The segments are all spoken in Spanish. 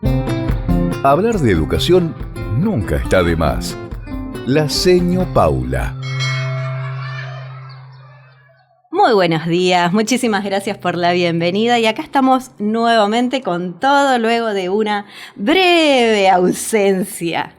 Hablar de educación nunca está de más. La Seño Paula. Muy buenos días, muchísimas gracias por la bienvenida y acá estamos nuevamente con todo luego de una breve ausencia.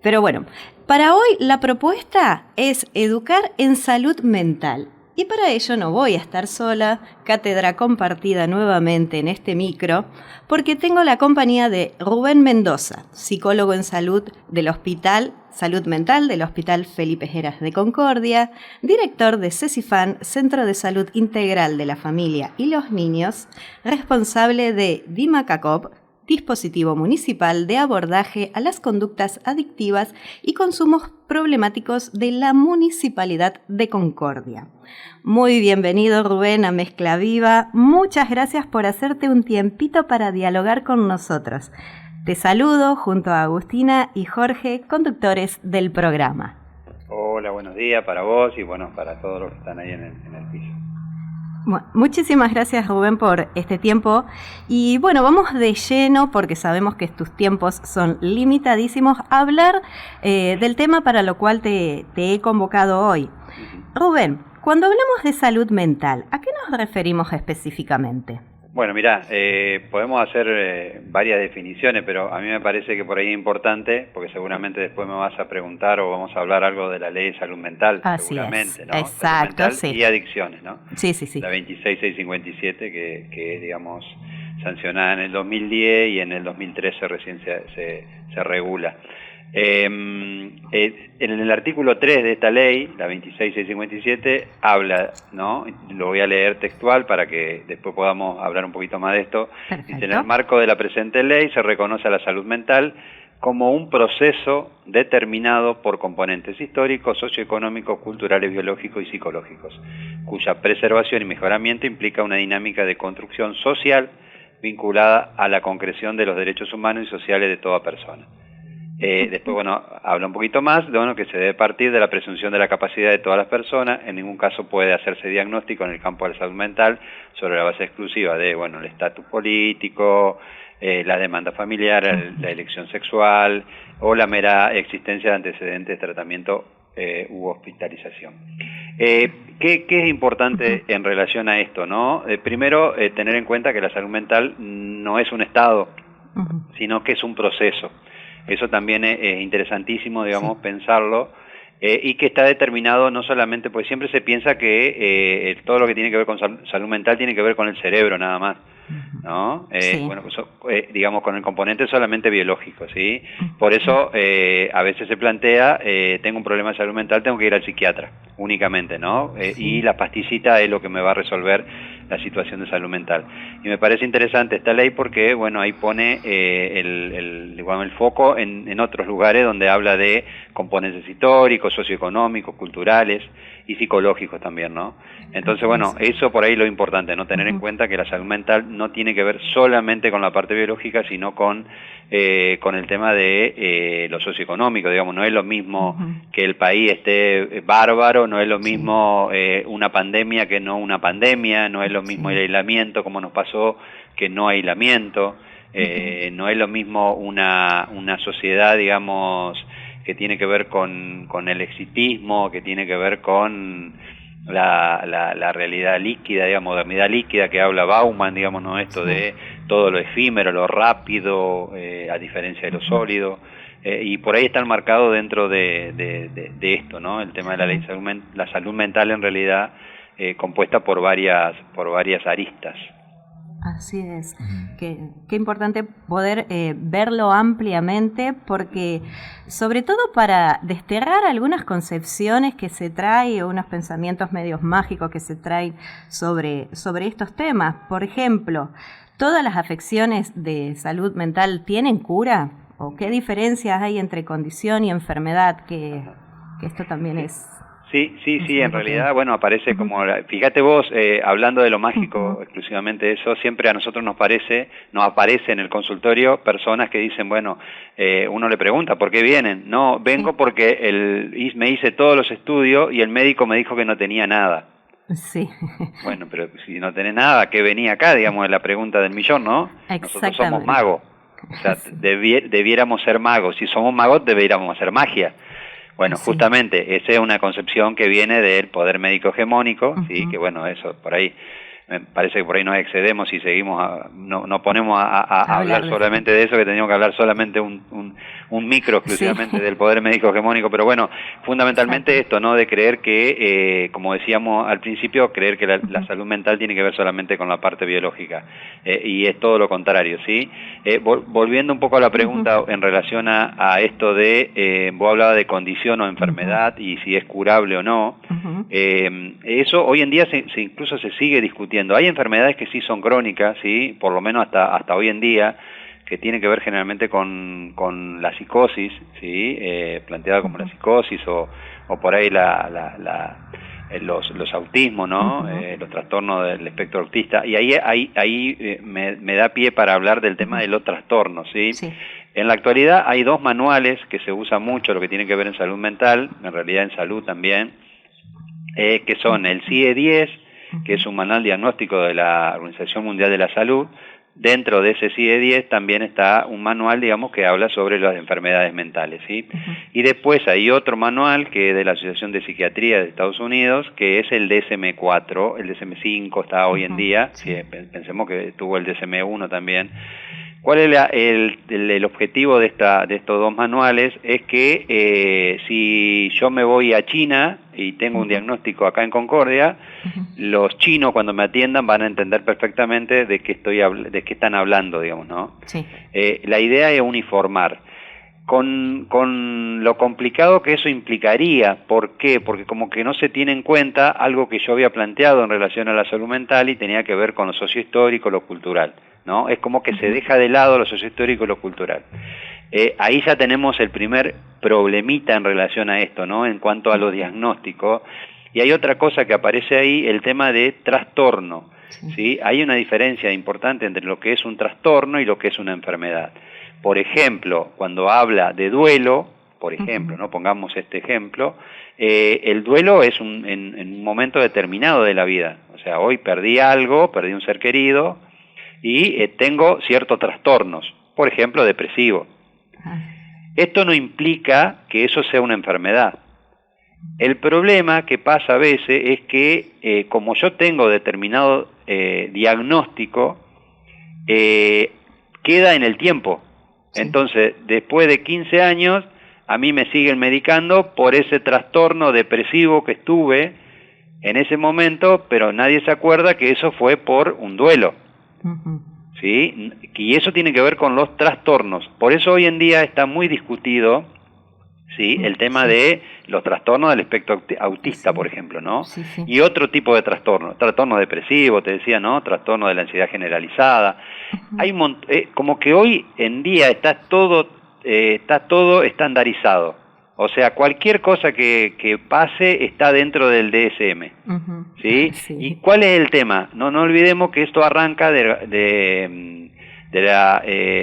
Pero bueno, para hoy la propuesta es educar en salud mental. Y para ello no voy a estar sola, cátedra compartida nuevamente en este micro, porque tengo la compañía de Rubén Mendoza, psicólogo en salud del Hospital Salud Mental del Hospital Felipe Heras de Concordia, director de CESIFAN, Centro de Salud Integral de la Familia y los Niños, responsable de DIMACACOP, Dispositivo Municipal de Abordaje a las Conductas Adictivas y Consumos Problemáticos de la Municipalidad de Concordia. Muy bienvenido, Rubén, a Mezcla Viva. Muchas gracias por hacerte un tiempito para dialogar con nosotros. Te saludo junto a Agustina y Jorge, conductores del programa. Hola, buenos días para vos y bueno, para todos los que están ahí en el piso. Bueno, muchísimas gracias, Rubén, por este tiempo. Y bueno, vamos de lleno, porque sabemos que tus tiempos son limitadísimos, a hablar del tema para lo cual te he convocado hoy. Rubén, cuando hablamos de salud mental, ¿a qué nos referimos específicamente? Bueno, mirá, podemos hacer varias definiciones, pero a mí me parece que por ahí es importante, porque seguramente después me vas a preguntar o vamos a hablar algo de la ley de salud mental, así seguramente, es, ¿no? Exacto, salud mental sí. Y adicciones, ¿no? Sí. La 26657 que es, digamos, sancionada en el 2010 y en el 2013 recién se regula. En el artículo 3 de esta ley, la 26657, habla, ¿no? Lo voy a leer textual para que después podamos hablar un poquito más de esto. Perfecto. Dice: en el marco de la presente ley se reconoce a la salud mental como un proceso determinado por componentes históricos, socioeconómicos, culturales, biológicos y psicológicos, cuya preservación y mejoramiento implica una dinámica de construcción social vinculada a la concreción de los derechos humanos y sociales de toda persona. Después, bueno, habla un poquito más de que se debe partir de la presunción de la capacidad de todas las personas. En ningún caso puede hacerse diagnóstico en el campo de la salud mental sobre la base exclusiva de, el estatus político, la demanda familiar, la elección sexual o la mera existencia de antecedentes de tratamiento u hospitalización. ¿Qué es importante en relación a esto, no? Primero, tener en cuenta que la salud mental no es un estado, sino que es un proceso. Eso también es interesantísimo, digamos, pensarlo, y que está determinado no solamente, porque siempre se piensa que todo lo que tiene que ver con salud mental tiene que ver con el cerebro nada más, ¿no? Digamos, con el componente solamente biológico, ¿sí? Por eso a veces se plantea, tengo un problema de salud mental, tengo que ir al psiquiatra únicamente, ¿no? Y la pastillita es lo que me va a resolver la situación de salud mental. Y me parece interesante esta ley porque, ahí pone el foco en otros lugares donde habla de componentes históricos, socioeconómicos, culturales y psicológicos también, ¿no? Entonces, eso por ahí lo importante, ¿no? Tener en cuenta que la salud mental no tiene que ver solamente con la parte biológica, sino con el tema de lo socioeconómico, digamos. No es lo mismo que el país esté bárbaro, no es lo mismo una pandemia que no una pandemia, no es lo mismo el aislamiento como nos pasó que no aislamiento, no es lo mismo una sociedad, digamos, que tiene que ver con el exitismo, que tiene que ver con la realidad líquida, digamos, modernidad líquida que habla Bauman, digamos, ¿no? Esto de todo lo efímero, lo rápido, a diferencia de lo sólido, y por ahí está enmarcado dentro de esto, ¿no? El tema de la ley de la salud mental, en realidad, compuesta por varias aristas. Así es, qué importante poder verlo ampliamente, porque sobre todo para desterrar algunas concepciones que se traen, o unos pensamientos medios mágicos que se traen sobre estos temas. Por ejemplo, ¿todas las afecciones de salud mental tienen cura? ¿O qué diferencias hay entre condición y enfermedad? Que esto también es... Sí, en realidad, aparece como, fíjate vos, hablando de lo mágico, exclusivamente eso, siempre a nosotros nos aparece en el consultorio personas que dicen, uno le pregunta, ¿por qué vienen? No, vengo porque me hice todos los estudios y el médico me dijo que no tenía nada. Sí. Pero si no tenés nada, ¿qué venía acá? Digamos, es la pregunta del millón, ¿no? Nosotros somos magos. O sea, debiéramos ser magos. Si somos magos, debiéramos hacer magia. Bueno, sí. Justamente, esa es una concepción que viene del poder médico hegemónico, ¿sí? Que bueno, eso por ahí, me parece que por ahí nos excedemos y seguimos, nos ponemos a hablar solamente de eso, que teníamos que hablar solamente un micro exclusivamente del poder médico hegemónico, pero bueno, fundamentalmente esto, ¿no? De creer que, como decíamos al principio, creer que la salud mental tiene que ver solamente con la parte biológica, y es todo lo contrario, ¿sí? Volviendo un poco a la pregunta en relación a esto de, vos hablabas de condición o enfermedad y si es curable o no, eso hoy en día incluso se sigue discutiendo. Hay enfermedades que sí son crónicas, ¿sí? Por lo menos hasta hoy en día, que tienen que ver generalmente con la psicosis, ¿sí? Planteada como la psicosis o por ahí los autismos, ¿no? Los trastornos del espectro autista. Y ahí me da pie para hablar del tema de los trastornos, ¿sí? En la actualidad hay dos manuales que se usan mucho, lo que tiene que ver en salud mental, en realidad en salud también, que son el CIE-10, que es un manual diagnóstico de la Organización Mundial de la Salud. Dentro de ese CIE-10 también está un manual, digamos, que habla sobre las enfermedades mentales, ¿sí? Y después hay otro manual que es de la Asociación de Psiquiatría de Estados Unidos, que es el DSM-4, el DSM-5 está hoy en día, sí, pensemos que tuvo el DSM-1 también. ¿Cuál es el objetivo de estos dos manuales? Es que si yo me voy a China y tengo un diagnóstico acá en Concordia, los chinos cuando me atiendan van a entender perfectamente de qué están hablando, digamos, ¿no? Sí. La idea es uniformar. Con lo complicado que eso implicaría. ¿Por qué? Porque como que no se tiene en cuenta algo que yo había planteado en relación a la salud mental y tenía que ver con lo sociohistórico, lo cultural, ¿no? Es como que se deja de lado lo sociohistórico y lo cultural. Ahí ya tenemos el primer problemita en relación a esto, ¿no? En cuanto a los diagnósticos. Y hay otra cosa que aparece ahí, el tema de trastorno, ¿sí? Hay una diferencia importante entre lo que es un trastorno y lo que es una enfermedad. Por ejemplo, cuando habla de duelo, por ejemplo, ¿no? Pongamos este ejemplo, el duelo es en un momento determinado de la vida. O sea, hoy perdí algo, perdí un ser querido y tengo ciertos trastornos, por ejemplo, depresivo. Esto no implica que eso sea una enfermedad. El problema que pasa a veces es que como yo tengo determinado diagnóstico, queda en el tiempo. Entonces, después de 15 años, a mí me siguen medicando por ese trastorno depresivo que estuve en ese momento, pero nadie se acuerda que eso fue por un duelo. ¿Sí? Y eso tiene que ver con los trastornos. Por eso hoy en día está muy discutido, ¿sí? El tema de los trastornos del espectro autista, por ejemplo, ¿no? Y otro tipo de trastorno depresivo, te decía, ¿no? Trastorno de la ansiedad generalizada. Hay como que hoy en día está todo estandarizado. O sea, cualquier cosa que pase está dentro del DSM, ¿sí? ¿Y cuál es el tema? No olvidemos que esto arranca de la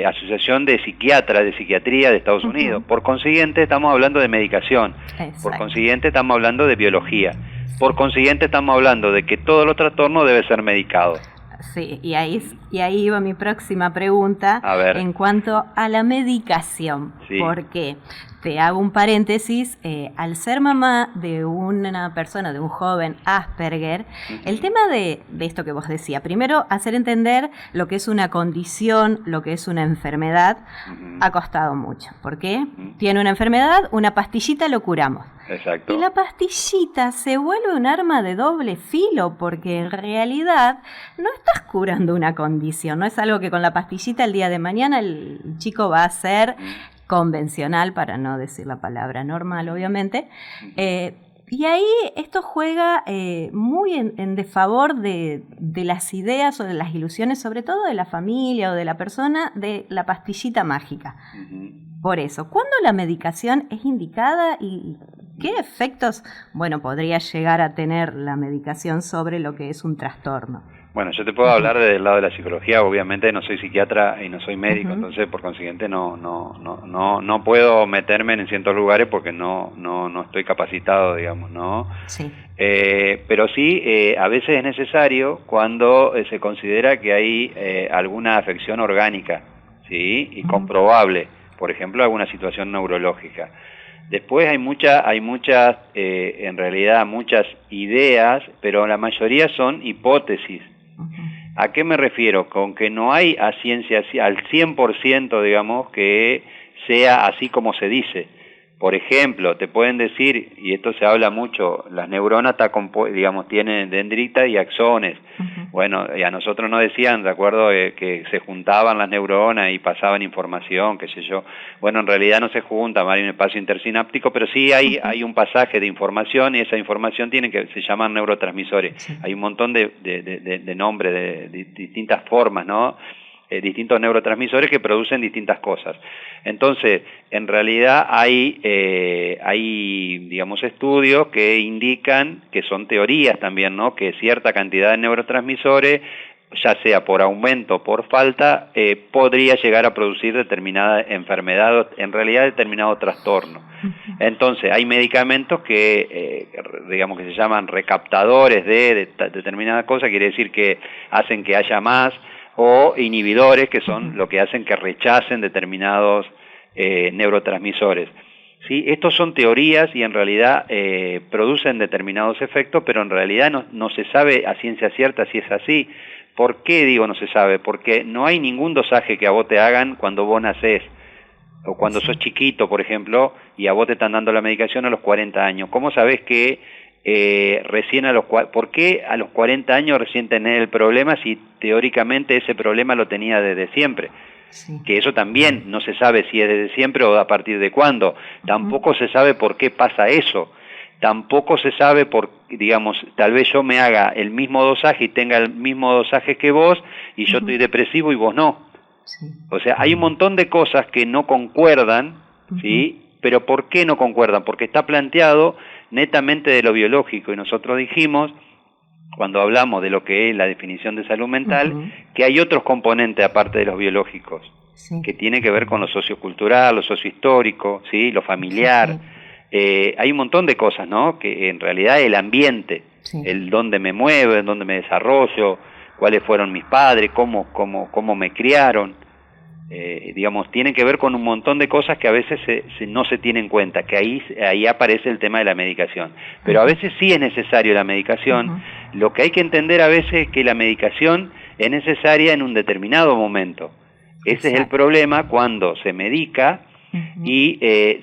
Asociación de Psiquiatras de Psiquiatría de Estados Unidos. Por consiguiente, estamos hablando de medicación. Por consiguiente, estamos hablando de biología. Por consiguiente, estamos hablando de que todos los trastornos deben ser medicados. Sí, y ahí iba mi próxima pregunta en cuanto a la medicación. Porque te hago un paréntesis, al ser mamá de una persona, de un joven Asperger, el tema de esto que vos decías, primero hacer entender lo que es una condición, lo que es una enfermedad, ha costado mucho. ¿Por qué? Tiene una enfermedad, una pastillita lo curamos. Exacto. Y la pastillita se vuelve un arma de doble filo, porque en realidad no estás curando una condición, no es algo que con la pastillita el día de mañana el chico va a ser convencional, para no decir la palabra normal, obviamente. Y ahí esto juega muy en desfavor de las ideas o de las ilusiones, sobre todo de la familia o de la persona, de la pastillita mágica. Por eso, ¿cuándo la medicación es indicada y qué efectos, podría llegar a tener la medicación sobre lo que es un trastorno? Bueno, yo te puedo hablar del lado de la psicología, obviamente no soy psiquiatra y no soy médico, entonces por consiguiente no puedo meterme en ciertos lugares porque no estoy capacitado, digamos, ¿no? Sí. Pero sí, a veces es necesario cuando se considera que hay alguna afección orgánica, ¿sí? Y comprobable, por ejemplo, alguna situación neurológica. Después hay muchas, en realidad muchas ideas, pero la mayoría son hipótesis. ¿A qué me refiero? Con que no hay a ciencia, al 100%, digamos, que sea así como se dice. Por ejemplo, te pueden decir, y esto se habla mucho, las neuronas tienen dendritas y axones. Bueno, y a nosotros nos decían, ¿de acuerdo?, que se juntaban las neuronas y pasaban información, qué sé yo. Bueno, en realidad no se juntan, hay un espacio intersináptico, pero sí hay un pasaje de información, y esa información se llaman neurotransmisores. Sí. Hay un montón de nombres, de distintas formas, ¿no?, distintos neurotransmisores que producen distintas cosas. Entonces, en realidad hay digamos, estudios que indican, que son teorías también, ¿no?, que cierta cantidad de neurotransmisores, ya sea por aumento o por falta, podría llegar a producir determinada enfermedad, en realidad determinado trastorno. Entonces, hay medicamentos que, digamos, que se llaman recaptadores de determinadas cosas, quiere decir que hacen que haya más, o inhibidores, que son lo que hacen que rechacen determinados neurotransmisores. ¿Sí? Estos son teorías y en realidad producen determinados efectos, pero en realidad no se sabe a ciencia cierta si es así. ¿Por qué digo no se sabe? Porque no hay ningún dosaje que a vos te hagan cuando vos nacés, o cuando sos chiquito, por ejemplo, y a vos te están dando la medicación a los 40 años. ¿Cómo sabés que recién por qué a los 40 años recién tenés el problema si teóricamente ese problema lo tenía desde siempre? Sí. Que eso también no se sabe si es desde siempre o a partir de cuándo. Tampoco se sabe por qué pasa eso. Tampoco se sabe digamos, tal vez yo me haga el mismo dosaje y tenga el mismo dosaje que vos, y yo estoy depresivo y vos no. Sí. O sea, hay un montón de cosas que no concuerdan, ¿sí? Pero ¿por qué no concuerdan? Porque está planteado netamente de lo biológico, y nosotros dijimos, cuando hablamos de lo que es la definición de salud mental, que hay otros componentes aparte de los biológicos, que tienen que ver con lo sociocultural, lo sociohistórico, ¿sí?, lo familiar. Hay un montón de cosas, ¿no?, que en realidad el ambiente, el dónde me muevo, en dónde me desarrollo, cuáles fueron mis padres, cómo me criaron. Digamos, tienen que ver con un montón de cosas que a veces no se tienen en cuenta, que ahí aparece el tema de la medicación. Pero a veces sí es necesario la medicación. Lo que hay que entender a veces es que la medicación es necesaria en un determinado momento. Ese es el problema cuando se medica y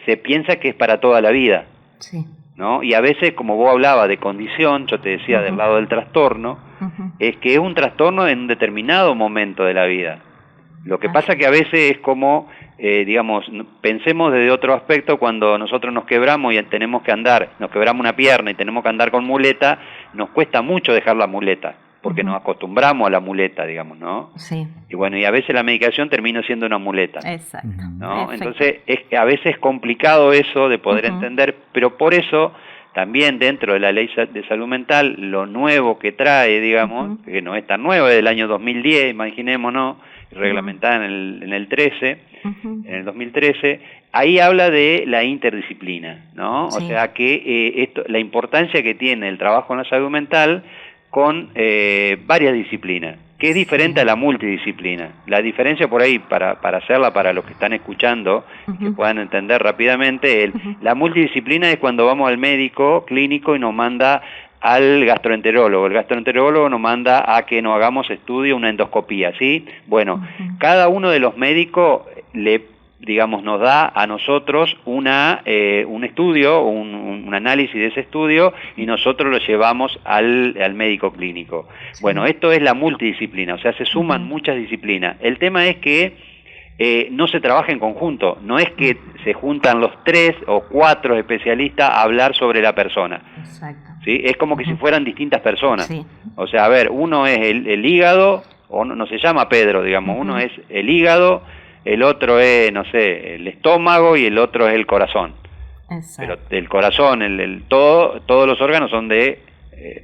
se piensa que es para toda la vida, ¿no? Y a veces, como vos hablabas de condición, yo te decía del lado del trastorno, es que es un trastorno en un determinado momento de la vida. Lo que pasa que a veces es como, digamos, pensemos desde otro aspecto, cuando nosotros nos quebramos y tenemos que andar, nos quebramos una pierna y tenemos que andar con muleta, nos cuesta mucho dejar la muleta, porque nos acostumbramos a la muleta, digamos, ¿no? Sí. Y bueno, y a veces la medicación termina siendo una muleta. Exacto. ¿No? Entonces, a veces es complicado eso de poder entender, pero por eso también dentro de la ley de salud mental, lo nuevo que trae, digamos, que no es tan nuevo, es del año 2010, imaginémonos, reglamentada en el 13, en el 2013, ahí habla de la interdisciplina, ¿no? Sí. O sea que la importancia que tiene el trabajo en la salud mental con varias disciplinas, que es diferente a la multidisciplina. La diferencia por ahí, para hacerla para los que están escuchando, que puedan entender rápidamente, la multidisciplina es cuando vamos al médico clínico y nos manda al gastroenterólogo. El gastroenterólogo nos manda a que nos hagamos estudio, una endoscopía, ¿sí? Bueno, cada uno de los médicos nos da a nosotros un estudio, un análisis de ese estudio, y nosotros lo llevamos al médico clínico. Sí. Bueno, esto es la multidisciplina, o sea, se suman muchas disciplinas. El tema es que no se trabaja en conjunto, no es que se juntan los 3 o 4 especialistas a hablar sobre la persona. Exacto. ¿Sí? Es como que si fueran distintas personas. Sí. O sea, a ver, uno es el hígado, o no se llama Pedro, digamos, uno es el hígado, el otro es, no sé, el estómago, y el otro es el corazón. Exacto. Pero el corazón, todos los órganos son de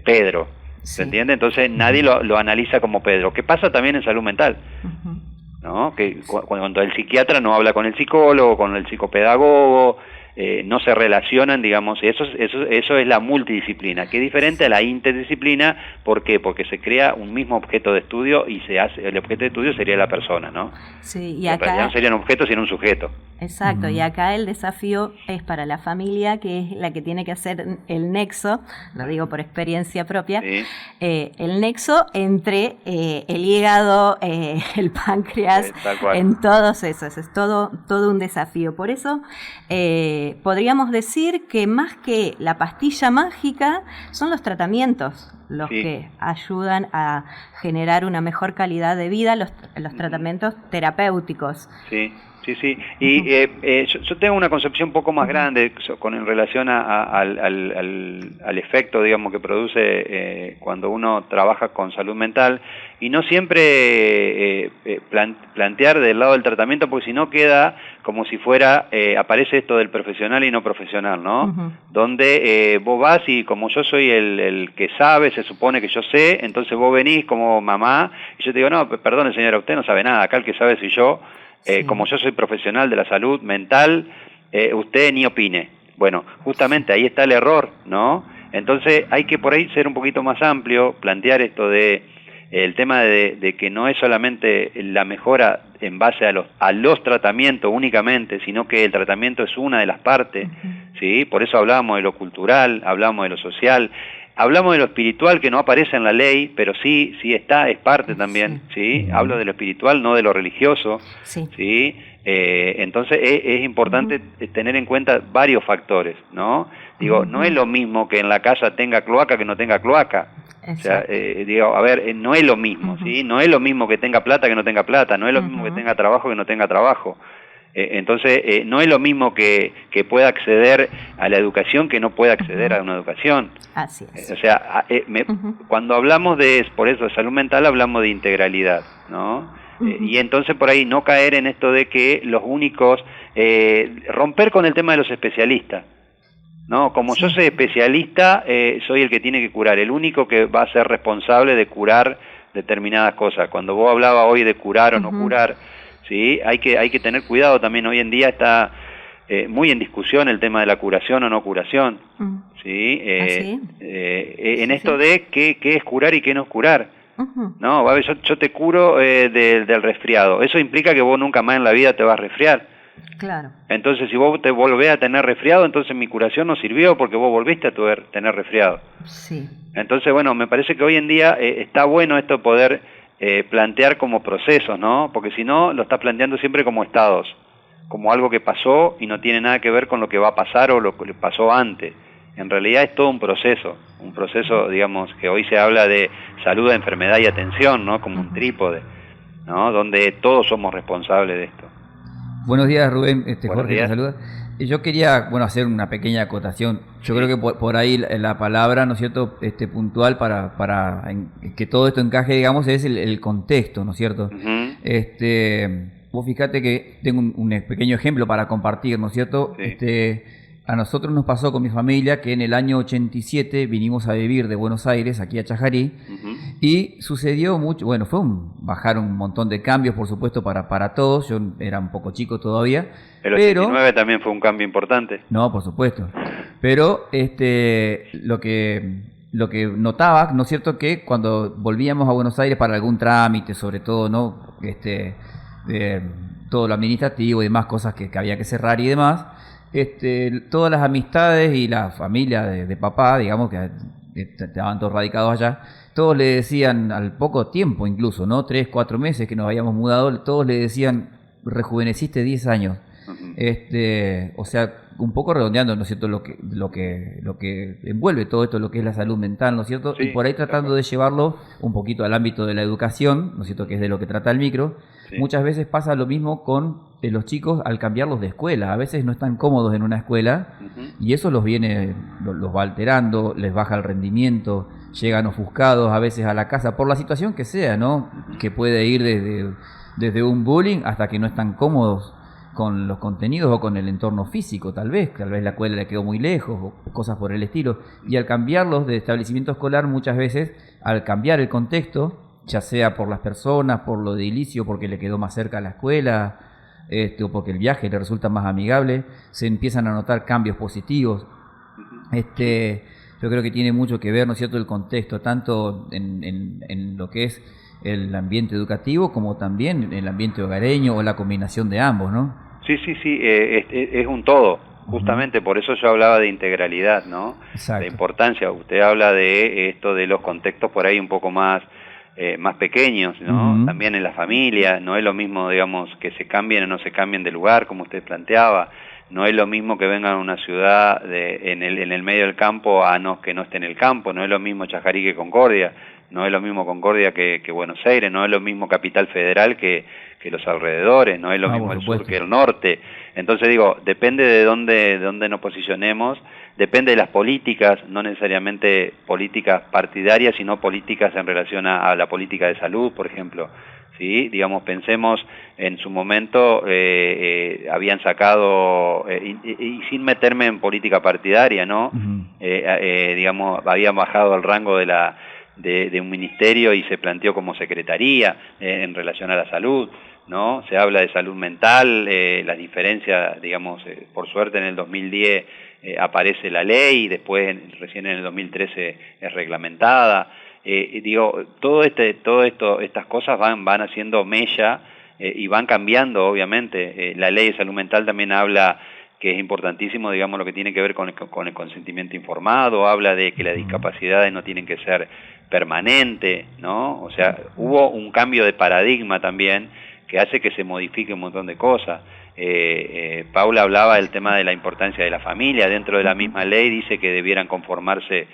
Pedro, ¿se entiende? Entonces nadie lo analiza como Pedro. ¿Qué pasa también en salud mental? ¿No? Que cuando el psiquiatra no habla con el psicólogo, con el psicopedagogo, no se relacionan, digamos, eso es la multidisciplina, que es diferente a la interdisciplina. ¿Por qué? Porque se crea un mismo objeto de estudio y el objeto de estudio sería la persona, ¿no? Sí, y en acá realidad no sería un objeto, sino un sujeto. Exacto, y acá el desafío es para la familia, que es la que tiene que hacer el nexo, lo digo por experiencia propia, Sí. El nexo entre el hígado, el páncreas, Tal cual. en todos esos, es todo un desafío. Por eso podríamos decir que más que la pastilla mágica, son los tratamientos los que ayudan a generar una mejor calidad de vida, los tratamientos terapéuticos. Sí. Sí. Y yo tengo una concepción un poco más grande en relación al efecto, digamos, que produce cuando uno trabaja con salud mental, y no siempre plantear del lado del tratamiento, porque si no queda como si fuera, aparece esto del profesional y no profesional, ¿no? Donde vos vas y como yo soy el que sabe, se supone que yo sé, entonces vos venís como mamá, y yo te digo, no, perdone señora, usted no sabe nada, acá el que sabe soy yo. Como yo soy profesional de la salud mental, usted ni opine. Bueno, justamente ahí está el error, ¿no? Entonces hay que por ahí ser un poquito más amplio, plantear esto de el tema de que no es solamente la mejora en base a los tratamientos únicamente, sino que el tratamiento es una de las partes, ¿sí? Por eso hablamos de lo cultural, hablamos de lo social, hablamos de lo espiritual, que no aparece en la ley, pero sí está, es parte también, ¿sí? Hablo de lo espiritual, no de lo religioso, ¿sí? Entonces es importante tener en cuenta varios factores, ¿no? Digo, no es lo mismo que en la casa tenga cloaca que no tenga cloaca. O sea, digo, a ver, no es lo mismo, ¿sí? No es lo mismo que tenga plata que no tenga plata, no es lo mismo que tenga trabajo que no tenga trabajo. Entonces, no es lo mismo que pueda acceder a la educación que no pueda acceder a una educación. Así es. O sea, cuando hablamos por eso, de salud mental, hablamos de integralidad, ¿no? Y entonces por ahí no caer en esto de que los únicos, romper con el tema de los especialistas, ¿no? Como yo soy especialista, soy el que tiene que curar, el único que va a ser responsable de curar determinadas cosas. Cuando vos hablabas hoy de curar o no curar, ¿sí? Hay que tener cuidado también. Hoy en día está muy en discusión el tema de la curación o no curación, ¿sí? En esto de qué es curar y qué no es curar. No, a ver, yo te curo del resfriado. Eso implica que vos nunca más en la vida te vas a resfriar. Claro. Entonces, si vos te volvés a tener resfriado, entonces mi curación no sirvió porque vos volviste a tener resfriado. Sí. Entonces, bueno, me parece que hoy en día está bueno esto poder plantear como procesos, ¿no? Porque si no, lo estás planteando siempre como estados, como algo que pasó y no tiene nada que ver con lo que va a pasar o lo que le pasó antes. En realidad es todo un proceso, digamos, que hoy se habla de salud, enfermedad y atención, ¿no? Como un trípode, ¿no? Donde todos somos responsables de esto. Buenos días, Rubén. Jorge días. te saluda. Yo quería, hacer una pequeña acotación. Yo creo que por ahí la palabra, ¿no es cierto?, puntual para que todo esto encaje, digamos, es el contexto, ¿no es cierto? Vos fíjate que tengo un pequeño ejemplo para compartir, ¿no es cierto? Sí. A nosotros nos pasó con mi familia que en el año 87 vinimos a vivir de Buenos Aires aquí a Chajarí y sucedió mucho, bajaron un montón de cambios, por supuesto, para todos. Yo era un poco chico todavía. El 89 también fue un cambio importante. No, por supuesto. Pero lo que notaba, ¿no es cierto?, que cuando volvíamos a Buenos Aires para algún trámite, sobre todo, ¿no?, todo lo administrativo y demás cosas que había que cerrar y demás, todas las amistades y la familia de papá, digamos, que estaban todos radicados allá, todos le decían, al poco tiempo incluso, ¿no?, 3, 4 meses que nos habíamos mudado, todos le decían, rejuveneciste 10 años. O sea, un poco redondeando, ¿no es cierto?, lo que envuelve todo esto, lo que es la salud mental, ¿no es cierto? Sí, y por ahí tratando de llevarlo un poquito al ámbito de la educación, ¿no es cierto?, que es de lo que trata el micro. Sí. Muchas veces pasa lo mismo con los chicos al cambiarlos de escuela. A veces no están cómodos en una escuela y eso los va alterando, les baja el rendimiento, llegan ofuscados a veces a la casa por la situación que sea, ¿no? Que puede ir desde un bullying hasta que no están cómodos con los contenidos o con el entorno físico, tal vez la escuela le quedó muy lejos o cosas por el estilo. Y al cambiarlos de establecimiento escolar, muchas veces, al cambiar el contexto, ya sea por las personas, por lo edilicio, porque le quedó más cerca a la escuela, o porque el viaje le resulta más amigable, se empiezan a notar cambios positivos. Yo creo que tiene mucho que ver, ¿no es cierto?, el contexto, tanto en lo que es el ambiente educativo como también el ambiente hogareño o la combinación de ambos, ¿no? Sí, es un todo, justamente por eso yo hablaba de integralidad, ¿no? Exacto. La importancia, usted habla de esto de los contextos por ahí un poco más pequeños, ¿no? También en la familia, no es lo mismo, digamos, que se cambien o no se cambien de lugar, como usted planteaba. No es lo mismo que vengan a una ciudad en el medio del campo que no esté en el campo. No es lo mismo Chajarí que Concordia. No es lo mismo Concordia que Buenos Aires. No es lo mismo Capital Federal que los alrededores. No es lo mismo el sur que el norte. Entonces digo, depende de dónde nos posicionemos. Depende de las políticas, no necesariamente políticas partidarias, sino políticas en relación a la política de salud, por ejemplo. ¿Sí? Digamos, pensemos, en su momento habían sacado, y sin meterme en política partidaria, ¿no? Digamos, habían bajado el rango de un ministerio y se planteó como secretaría en relación a la salud, ¿no? Se habla de salud mental, las diferencias, digamos, por suerte en el 2010 aparece la ley, y después recién en el 2013 es reglamentada. Digo, estas cosas van haciendo mella y van cambiando, obviamente. La ley de salud mental también habla que es importantísimo, digamos, lo que tiene que ver con el consentimiento informado, habla de que las discapacidades no tienen que ser permanentes, ¿no? O sea, hubo un cambio de paradigma también que hace que se modifique un montón de cosas. Paula hablaba del tema de la importancia de la familia. Dentro de la misma ley dice que debieran conformarse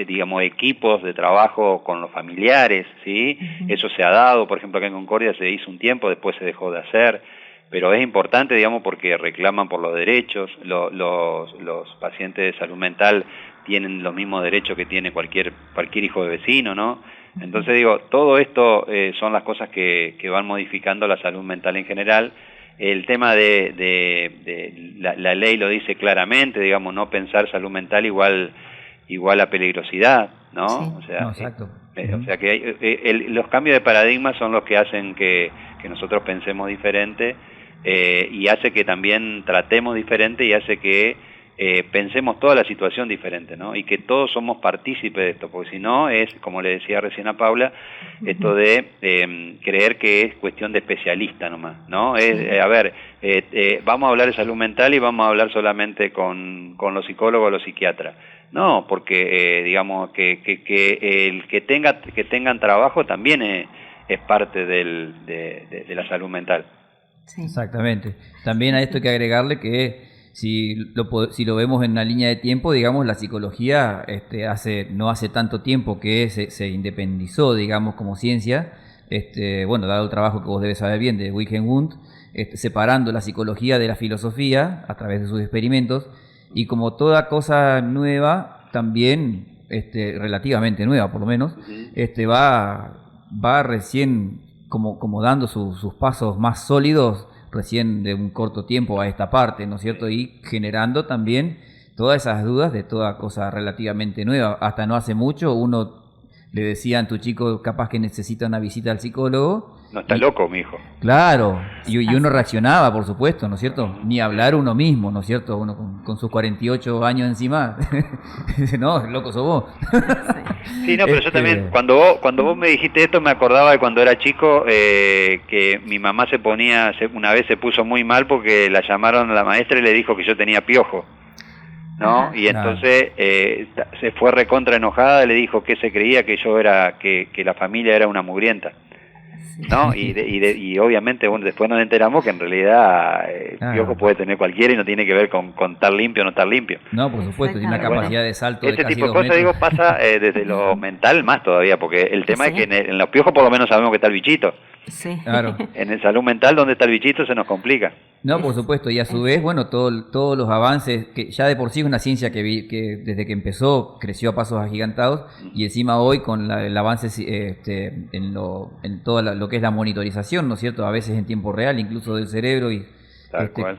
digamos, equipos de trabajo con los familiares, ¿sí? Eso se ha dado, por ejemplo, acá en Concordia se hizo un tiempo, después se dejó de hacer, pero es importante, digamos, porque reclaman por los derechos. Los pacientes de salud mental tienen los mismos derechos que tiene cualquier hijo de vecino, ¿no? Entonces digo, todo esto son las cosas que van modificando la salud mental en general. El tema de la ley lo dice claramente, digamos, no pensar salud mental igual a peligrosidad, ¿no? Sí. O sea, No, exacto. O sea que los cambios de paradigma son los que hacen que nosotros pensemos diferente, y hace que también tratemos diferente, y hace que pensemos toda la situación diferente, ¿no? Y que todos somos partícipes de esto, porque si no es, como le decía recién a Paula, esto de creer que es cuestión de especialista nomás, ¿no? Vamos a hablar de salud mental y vamos a hablar solamente con los psicólogos o los psiquiatras. No, porque digamos que el que tengan trabajo también es parte de la salud mental. Sí. Exactamente. También a esto hay que agregarle que si lo vemos en una línea de tiempo, digamos, la psicología no hace tanto tiempo que se independizó, digamos, como ciencia, bueno, dado el trabajo que vos debes saber bien de Wilhelm Wundt, separando la psicología de la filosofía a través de sus experimentos, y como toda cosa nueva, también relativamente nueva por lo menos, va recién como dando sus pasos más sólidos recién de un corto tiempo a esta parte, ¿no es cierto? Y generando también todas esas dudas de toda cosa relativamente nueva. Hasta no hace mucho uno le decía a tu chico capaz que necesita una visita al psicólogo. No está loco, mi hijo. Claro, y uno reaccionaba, por supuesto, ¿no es cierto? Ni hablar uno mismo, ¿no es cierto? Uno con sus 48 años encima, dice, no, loco sos vos. Sí, no, pero yo también, cuando vos me dijiste esto, me acordaba de cuando era chico, que mi mamá una vez se puso muy mal porque la llamaron a la maestra y le dijo que yo tenía piojo, ¿no? Y entonces se fue recontra enojada, le dijo que se creía que que la familia era una mugrienta, ¿no? Y obviamente después nos enteramos que en realidad el piojo puede tener cualquiera y no tiene que ver con estar limpio o no estar limpio. No, por supuesto, tiene una capacidad de salto de casi tipo de 2 cosas, metros. digo, pasa desde lo mental más todavía, porque el tema es que en los piojos por lo menos sabemos que está el bichito. Sí. Claro. En el salud mental, donde está el bichito, se nos complica. No, por supuesto, y a su vez, bueno, todos los avances, que ya de por sí es una ciencia que desde que empezó creció a pasos agigantados, y encima hoy con el avance en todo lo que es la monitorización, ¿no es cierto? A veces en tiempo real, incluso del cerebro y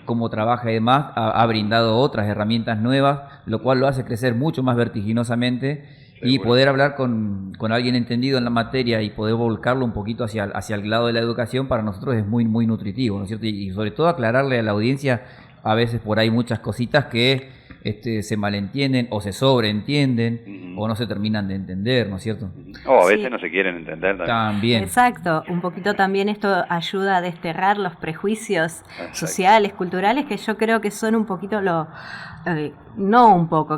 cómo trabaja y demás, ha brindado otras herramientas nuevas, lo cual lo hace crecer mucho más vertiginosamente. Y poder hablar con alguien entendido en la materia y poder volcarlo un poquito hacia el lado de la educación, para nosotros es muy, muy nutritivo, ¿no es cierto? Y sobre todo aclararle a la audiencia a veces por ahí muchas cositas que se malentienden o se sobreentienden o no se terminan de entender, ¿no es cierto? O a veces no se quieren entender también. Exacto, un poquito también esto ayuda a desterrar los prejuicios sociales, culturales, que yo creo que son un poquito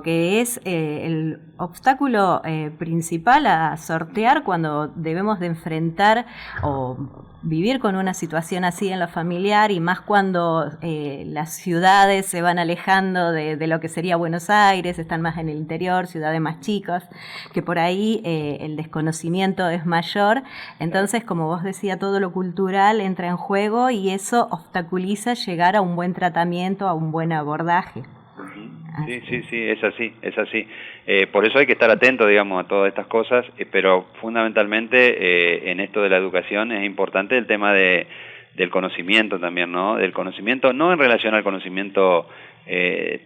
que es el obstáculo principal a sortear cuando debemos de enfrentar o vivir con una situación así en lo familiar, y más cuando las ciudades se van alejando de lo que sería Buenos Aires, están más en el interior, ciudades más chicas, que por ahí el desconocimiento es mayor. Entonces, como vos decías, todo lo cultural entra en juego y eso obstaculiza llegar a un buen tratamiento, a un buen abordaje. Sí, es así. Por eso hay que estar atento, digamos, a todas estas cosas, pero fundamentalmente en esto de la educación es importante el tema del conocimiento también, ¿no? Del conocimiento, no en relación al conocimiento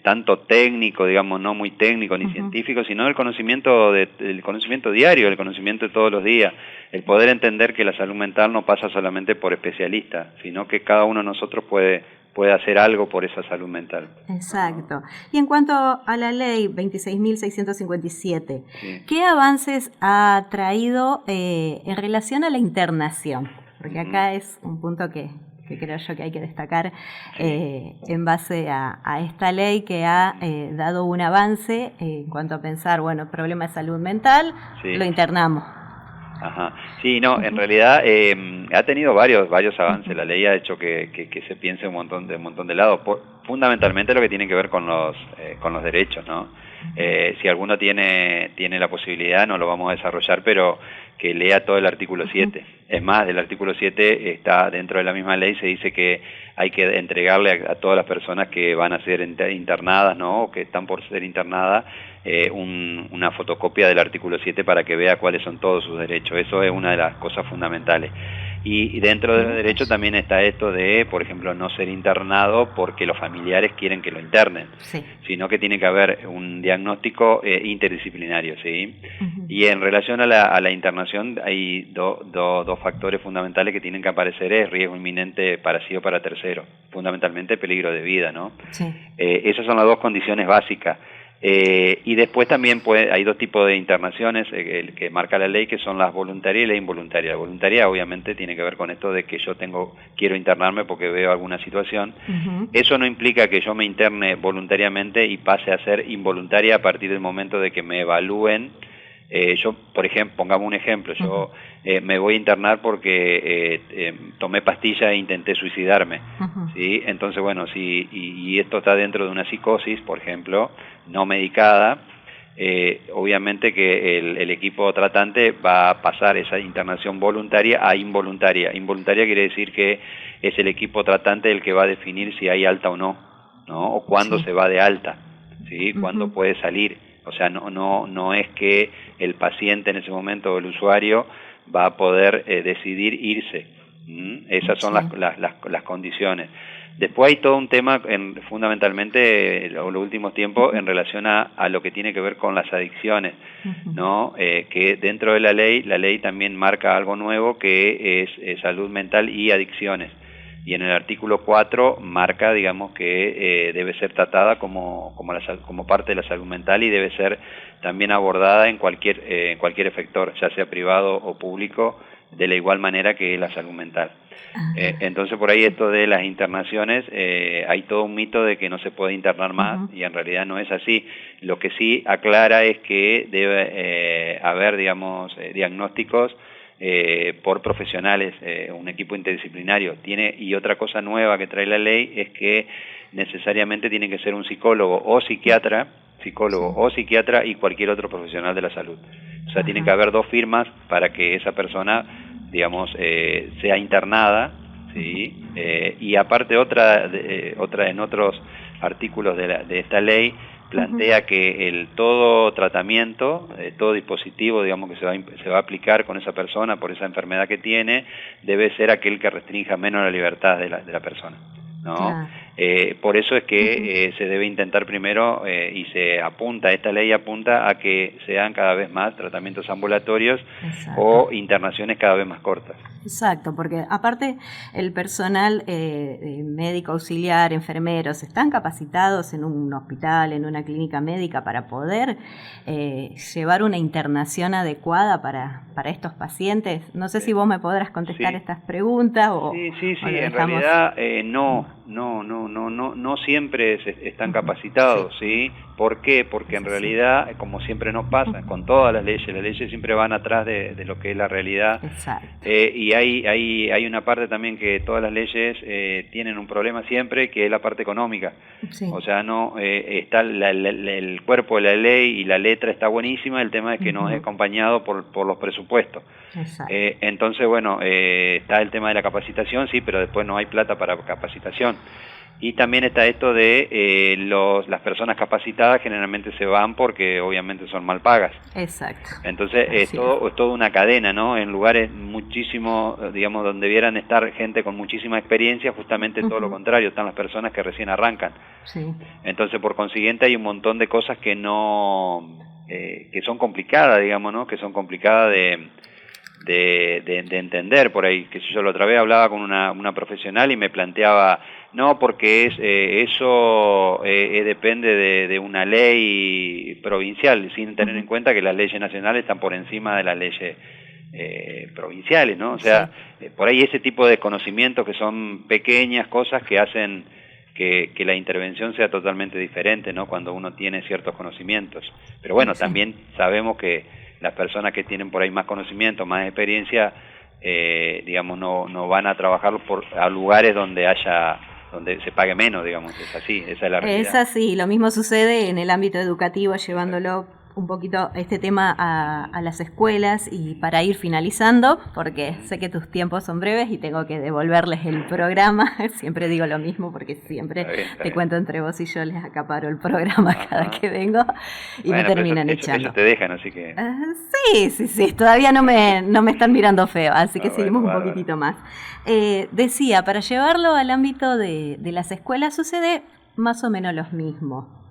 tanto técnico, digamos, no muy técnico ni científico, sino el conocimiento diario, el conocimiento de todos los días, el poder entender que la salud mental no pasa solamente por especialistas, sino que cada uno de nosotros puede hacer algo por esa salud mental. Exacto. Y en cuanto a la ley 26.657, ¿qué avances ha traído en relación a la internación? Porque acá es un punto que creo yo que hay que destacar en base a esta ley, que ha dado un avance en cuanto a pensar, bueno, problema de salud mental, lo internamos. Ajá. Sí, no, en realidad ha tenido varios avances. La ley ha hecho que se piense un montón de lados. Fundamentalmente lo que tiene que ver con los derechos, ¿no? Si alguno tiene la posibilidad, no lo vamos a desarrollar, pero que lea todo el artículo 7. Es más, del artículo 7 está dentro de la misma ley, se dice que hay que entregarle a todas las personas que van a ser internadas, ¿no? O que están por ser internadas, una fotocopia del artículo 7 para que vea cuáles son todos sus derechos. Eso es una de las cosas fundamentales. Y dentro de los derechos también está esto de, por ejemplo, no ser internado porque los familiares quieren que lo internen, sino que tiene que haber un diagnóstico interdisciplinario, ¿sí? Y en relación a la internación hay dos factores fundamentales que tienen que aparecer: es riesgo inminente para sí o para tercero, fundamentalmente peligro de vida, ¿no? Esas son las dos condiciones básicas. Y después también hay dos tipos de internaciones que marca la ley, que son las voluntarias y la involuntaria. La voluntaria obviamente tiene que ver con esto de que yo quiero internarme porque veo alguna situación. Eso no implica que yo me interne voluntariamente y pase a ser involuntaria a partir del momento de que me evalúen. Yo, por ejemplo, pongamos un ejemplo, yo me voy a internar porque tomé pastillas e intenté suicidarme, ¿sí? Entonces, bueno, y esto está dentro de una psicosis, por ejemplo, no medicada, obviamente que el equipo tratante va a pasar esa internación voluntaria a involuntaria. Involuntaria quiere decir que es el equipo tratante el que va a definir si hay alta o no, o cuándo se va de alta, ¿sí? Cuándo puede salir. O sea, no es que el paciente en ese momento o el usuario va a poder decidir irse. Esas son las condiciones. Después hay todo un tema, fundamentalmente en los últimos tiempos, en relación a lo que tiene que ver con las adicciones, ¿no? Que dentro de la ley también marca algo nuevo, que es salud mental y adicciones. Y en el artículo 4 marca, digamos, que debe ser tratada como parte de la salud mental y debe ser también abordada en cualquier efector, ya sea privado o público, de la igual manera que la salud mental. Entonces, por ahí esto de las internaciones, hay todo un mito de que no se puede internar más, y en realidad no es así. Lo que sí aclara es que debe haber, digamos, diagnósticos por profesionales, un equipo interdisciplinario. Y otra cosa nueva que trae la ley es que necesariamente tiene que ser un psicólogo o psiquiatra y cualquier otro profesional de la salud. O sea, tiene que haber 2 firmas para que esa persona, digamos, sea internada, ¿sí? Y aparte otra en otros artículos de esta ley plantea que todo tratamiento, todo dispositivo, digamos, que se va a aplicar con esa persona por esa enfermedad que tiene, debe ser aquel que restrinja menos la libertad de la persona. ¿no? Claro. Por eso es que se debe intentar primero, y esta ley apunta a que sean cada vez más tratamientos ambulatorios. Exacto. O internaciones cada vez más cortas. Exacto, porque aparte el personal médico auxiliar, enfermeros, están capacitados en un hospital, en una clínica médica para poder llevar una internación adecuada para estos pacientes. No sé si vos me podrás contestar estas preguntas o... Sí, en realidad no siempre están capacitados, ¿sí? ¿Por qué? Porque en realidad, como siempre nos pasa, con todas las leyes siempre van atrás de lo que es la realidad. Exacto. Y hay una parte también que todas las leyes tienen un problema siempre, que es la parte económica. Sí. O sea, no está el cuerpo de la ley y la letra está buenísima, el tema es que no es acompañado por los presupuestos. Entonces, bueno, está el tema de la capacitación, sí, pero después no hay plata para capacitación. Y también está esto de las personas capacitadas generalmente se van porque obviamente son mal pagas. Exacto. Entonces es toda una cadena, ¿no? En lugares muchísimo, digamos, donde debieran estar gente con muchísima experiencia, justamente todo lo contrario, están las personas que recién arrancan. Sí. Entonces, por consiguiente, hay un montón de cosas que que son complicadas, digamos, ¿no? Que son complicadas de entender por ahí. Que yo la otra vez hablaba con una profesional y me planteaba, no, porque eso depende de una ley provincial, sin tener en cuenta que las leyes nacionales están por encima de las leyes provinciales, ¿no? O sea, por ahí ese tipo de conocimientos que son pequeñas cosas que hacen que la intervención sea totalmente diferente, ¿no? Cuando uno tiene ciertos conocimientos. Pero bueno, también sabemos que las personas que tienen por ahí más conocimiento, más experiencia, digamos, no van a trabajar a lugares donde se pague menos, digamos. Es así, esa es la realidad. Es así, lo mismo sucede en el ámbito educativo, llevándolo un poquito este tema a las escuelas. Y para ir finalizando, porque sé que tus tiempos son breves y tengo que devolverles el programa, siempre digo lo mismo porque siempre te cuento entre vos y yo, les acaparo el programa cada que vengo y me terminan echando. Eso te dejan, así que... Sí, todavía no me están mirando feo, así que seguimos un poquitito más. Decía, para llevarlo al ámbito de las escuelas sucede más o menos lo mismo.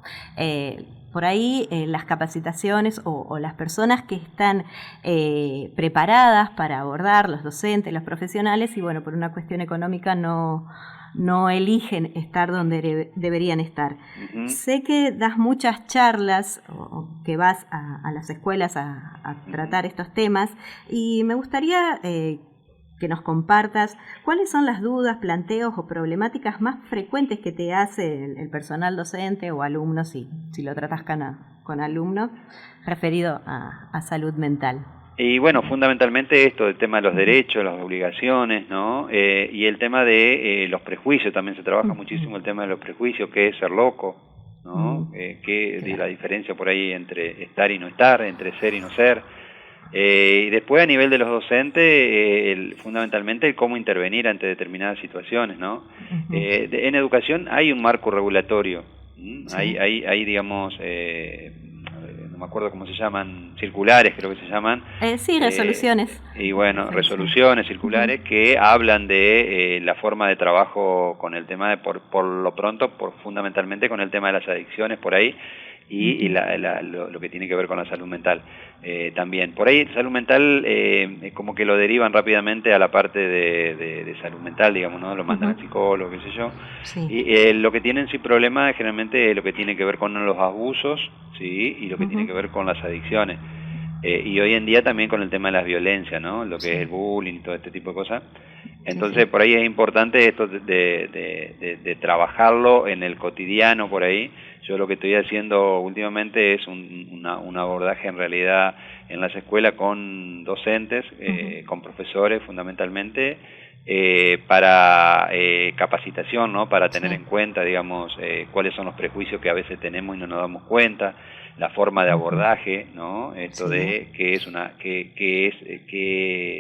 Por ahí las capacitaciones o las personas que están preparadas para abordar, los docentes, los profesionales, y bueno, por una cuestión económica no eligen estar donde deberían estar. Sé que das muchas charlas o que vas a las escuelas a tratar estos temas, y me gustaría que nos compartas cuáles son las dudas, planteos o problemáticas más frecuentes que te hace el personal docente o alumno, si lo tratas con alumnos, referido a salud mental. Y bueno, fundamentalmente esto, el tema de los derechos, las obligaciones, ¿no? Y el tema de los prejuicios, también se trabaja muchísimo el tema de los prejuicios, qué es ser loco, ¿no? La diferencia por ahí entre estar y no estar, entre ser y no ser. Y después a nivel de los docentes, fundamentalmente el cómo intervenir ante determinadas situaciones, ¿no? En educación hay un marco regulatorio, hay digamos, no me acuerdo cómo se llaman, circulares creo que se llaman. Resoluciones. Y bueno, resoluciones circulares que hablan de la forma de trabajo con el tema de, por lo pronto, fundamentalmente con el tema de las adicciones por ahí. Y lo que tiene que ver con la salud mental también. Por ahí salud mental como que lo derivan rápidamente a la parte de salud mental, digamos, ¿no? Lo mandan al psicólogo, qué sé yo. Sí. Y lo que tienen problemas generalmente es lo que tiene que ver con los abusos, ¿sí? Y lo que tiene que ver con las adicciones. Y hoy en día también con el tema de las violencias, ¿no? Lo que es el bullying y todo este tipo de cosas. Entonces por ahí es importante esto de trabajarlo en el cotidiano por ahí. Yo lo que estoy haciendo últimamente es un abordaje en realidad en las escuelas con docentes, con profesores fundamentalmente, para capacitación, ¿no? Para tener en cuenta, digamos, cuáles son los prejuicios que a veces tenemos y no nos damos cuenta, la forma de abordaje, ¿no? Esto de que es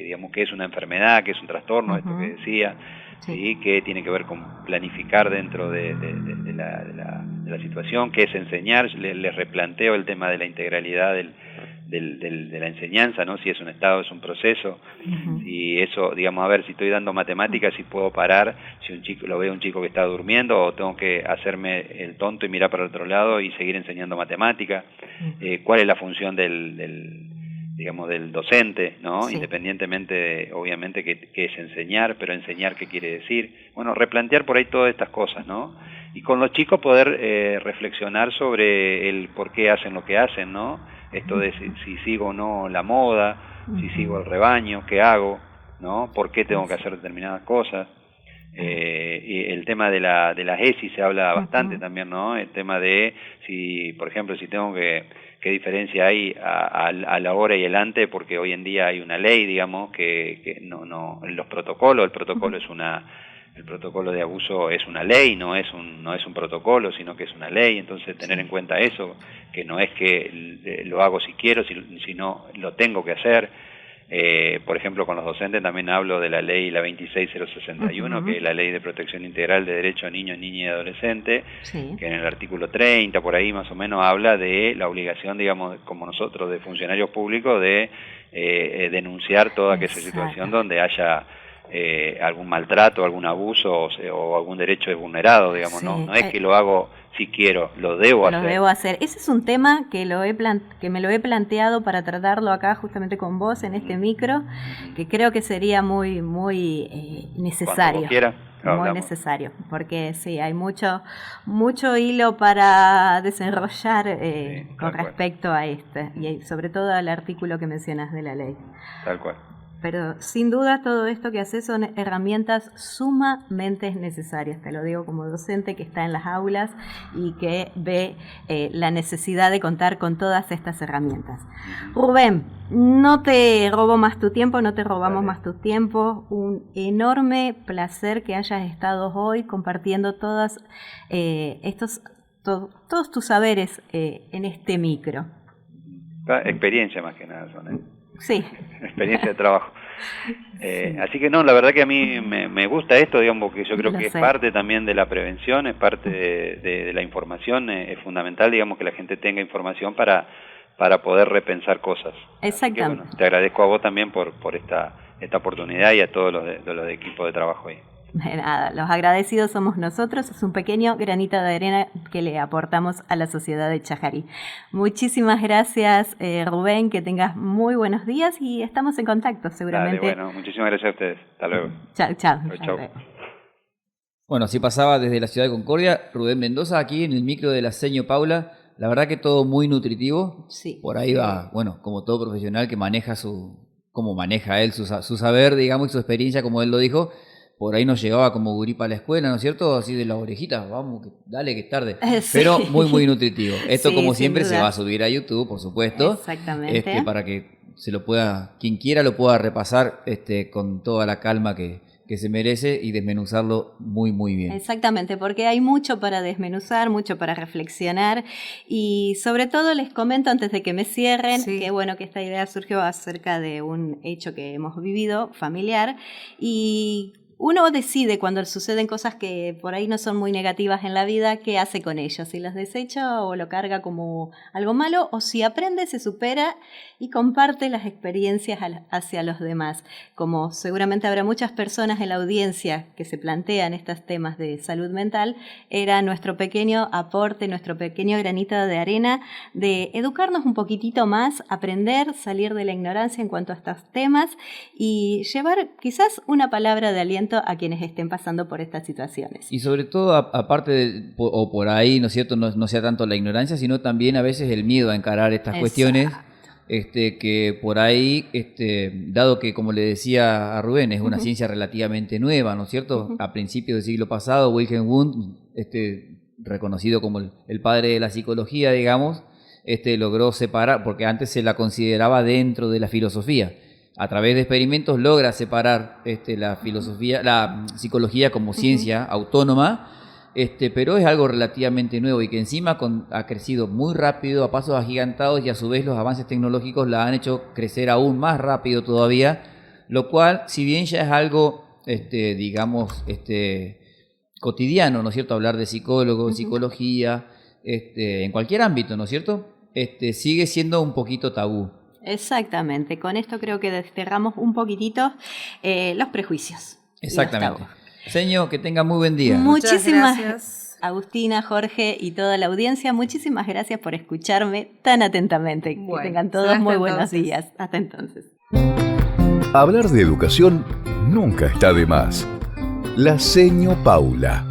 digamos que es una enfermedad, que es un trastorno, esto que decía, sí, que tiene que ver con planificar dentro de la situación, que es enseñar. Les replanteo el tema de la integralidad de la enseñanza, ¿no? Si es un estado, es un proceso. Y eso, digamos, a ver, si estoy dando matemáticas, si puedo parar, si un chico lo veo un chico que está durmiendo, o tengo que hacerme el tonto y mirar para el otro lado y seguir enseñando matemática. ¿Cuál es la función digamos, del docente, ¿no? Sí. Independientemente, obviamente, que es enseñar, pero enseñar qué quiere decir. Bueno, replantear por ahí todas estas cosas, ¿no? Y con los chicos poder reflexionar sobre el por qué hacen lo que hacen, ¿no? Esto de si sigo o no la moda, si sigo el rebaño, qué hago, ¿no? ¿Por qué tengo que hacer determinadas cosas? Y el tema de las ESI se habla bastante también, ¿no? El tema de si, por ejemplo, si tengo qué diferencia hay a la hora y el antes, porque hoy en día hay una ley, digamos, que no en los protocolos, el protocolo el protocolo de abuso es una ley, no es un protocolo, sino que es una ley. Entonces tener en cuenta eso, que no es que lo hago si quiero, sino lo tengo que hacer. Por ejemplo, con los docentes también hablo de la ley, la 26061, que es la Ley de Protección Integral de Derechos a Niños, Niñas y Adolescentes, que en el artículo 30, por ahí más o menos, habla de la obligación, digamos, como nosotros, de funcionarios públicos, de denunciar toda aquella situación donde haya algún maltrato, algún abuso o algún derecho vulnerado, digamos, no es que lo hago si quiero, lo debo hacer. Ese es un tema que me lo he planteado para tratarlo acá justamente con vos en este micro, que creo que sería muy necesario. Muy necesario, porque sí, hay mucho hilo para desarrollar con respecto a y sobre todo al artículo que mencionas de la ley. Tal cual. Pero sin duda todo esto que haces son herramientas sumamente necesarias, te lo digo como docente que está en las aulas y que ve la necesidad de contar con todas estas herramientas. Rubén, no te robo más tu tiempo, no te robamos más tu tiempo. Un enorme placer que hayas estado hoy compartiendo todos tus saberes en este micro. Experiencia más que nada son, Sí. Experiencia de trabajo. Así que no, la verdad que a mí me gusta esto, digamos, que yo creo que es parte también de la prevención, es parte de la información, es fundamental, digamos, que la gente tenga información para poder repensar cosas. Exactamente. Que, bueno, te agradezco a vos también por esta oportunidad y a todos los de equipo de trabajo ahí. De nada, los agradecidos somos nosotros, es un pequeño granito de arena que le aportamos a la sociedad de Chajarí. Muchísimas gracias, Rubén, que tengas muy buenos días y estamos en contacto seguramente. Dale, bueno, muchísimas gracias a ustedes, hasta luego. Chao. Bueno, así pasaba desde la ciudad de Concordia, Rubén Mendoza, aquí en el micro de la Seño Paula. La verdad que todo muy nutritivo. Sí. Por ahí va, bueno, como todo profesional que maneja cómo maneja él su saber, digamos, y su experiencia, como él lo dijo. Por ahí nos llevaba como gurí para la escuela, ¿no es cierto? Así de las orejitas, vamos, dale que es tarde. Sí. Pero muy nutritivo. Esto, como siempre, duda. se va a subir a YouTube, por supuesto. Exactamente. Para que se lo pueda, quien quiera lo pueda repasar con toda la calma que se merece y desmenuzarlo muy bien. Exactamente, porque hay mucho para desmenuzar, mucho para reflexionar y sobre todo les comento antes de que me cierren que bueno, que esta idea surgió acerca de un hecho que hemos vivido familiar y uno decide cuando suceden cosas que por ahí no son muy negativas en la vida, qué hace con ellos, si las desecha o lo carga como algo malo, o si aprende, se supera y comparte las experiencias hacia los demás. Como seguramente habrá muchas personas en la audiencia que se plantean estos temas de salud mental, era nuestro pequeño aporte, nuestro pequeño granito de arena de educarnos un poquitito más, aprender, salir de la ignorancia en cuanto a estos temas y llevar quizás una palabra de aliento a quienes estén pasando por estas situaciones. Y sobre todo, aparte o por ahí, ¿no es cierto?, no sea tanto la ignorancia, sino también a veces el miedo a encarar estas cuestiones, que por ahí, dado que, como le decía a Rubén, es una ciencia relativamente nueva, ¿no es cierto? A principios del siglo pasado, Wilhelm Wundt, reconocido como el padre de la psicología, digamos, logró separar, porque antes se la consideraba dentro de la filosofía. A través de experimentos logra separar la psicología como ciencia autónoma, pero es algo relativamente nuevo y que encima ha crecido muy rápido, a pasos agigantados, y a su vez los avances tecnológicos la han hecho crecer aún más rápido todavía, lo cual, si bien ya es algo, digamos, cotidiano, ¿no es cierto?, hablar de psicólogos, psicología, en cualquier ámbito, ¿no es cierto?, sigue siendo un poquito tabú. Exactamente, con esto creo que desterramos un poquitito los prejuicios. Exactamente. Señor, que tenga muy buen día. Muchísimas gracias. Agustina, Jorge y toda la audiencia, muchísimas gracias por escucharme tan atentamente. Bueno, que tengan todos hasta muy buenos entonces. días. Hasta entonces. Hablar de educación nunca está de más. La Seño Paula.